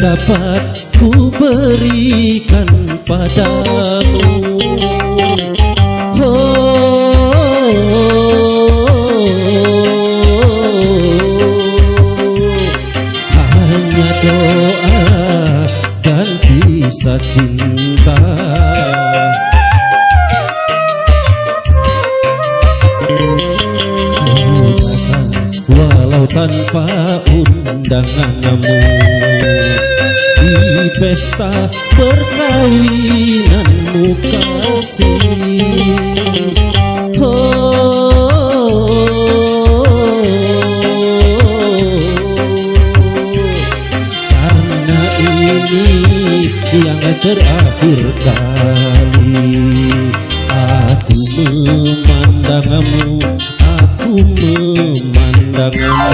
dapat ku berikan padamu. Hanya doa dan kisah cinta. Walau tanpa undanganmu di pesta perkawinanmu kasih. Karena ini yang terakhir kali aku memandangmu, aku memandangmu.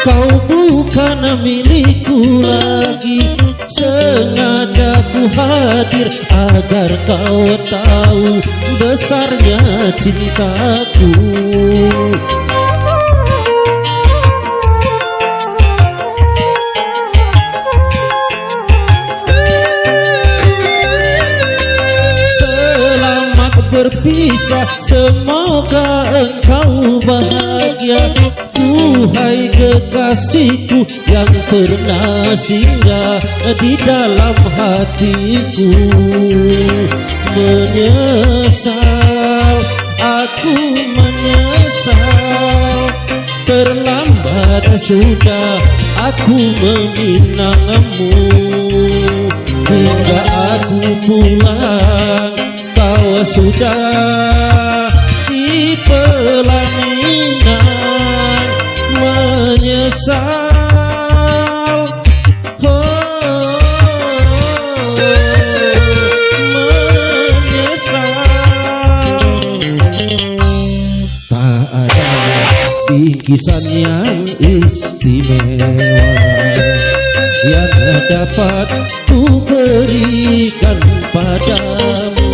Kau bukan milikku lagi, sengaja ku hadir agar kau tahu besarnya cintaku. Selamat berpisah, semoga engkau bahagia. Duhai kekasihku yang pernah singgah di dalam hatiku. Menyesal, aku menyesal. Terlambat sudah aku meminangmu. Hingga aku pulang, kau sudah di pelaminan. Menyesal, menyesal. Tak ada bingkisan yang istimewa yang dapat ku berikan padamu.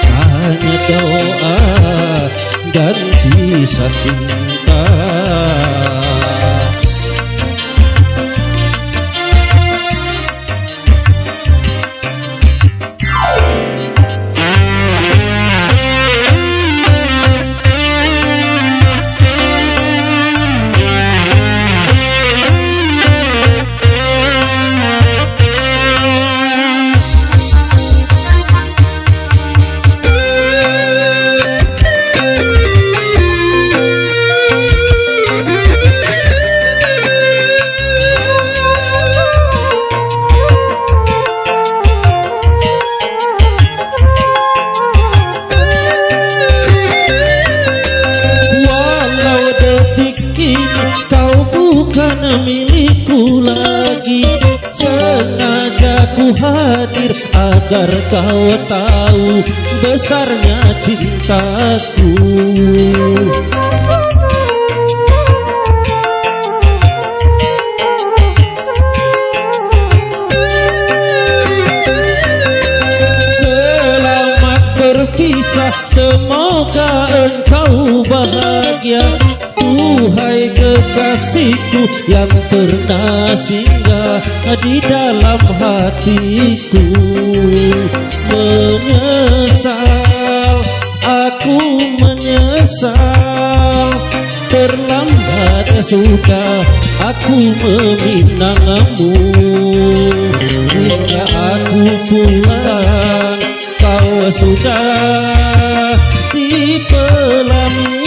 Hanya doa dan kisah cinta. Bukan milikku lagi, sengaja ku hadir agar kau tahu besarnya cintaku. Selamat berpisah, semoga engkau bahagia. Duhai kekasihku yang pernah singgah di dalam hatiku. Menyesal, aku menyesal. Terlambat sudah aku meminangmu. Hingga aku pulang, kau sudah di pelaminan.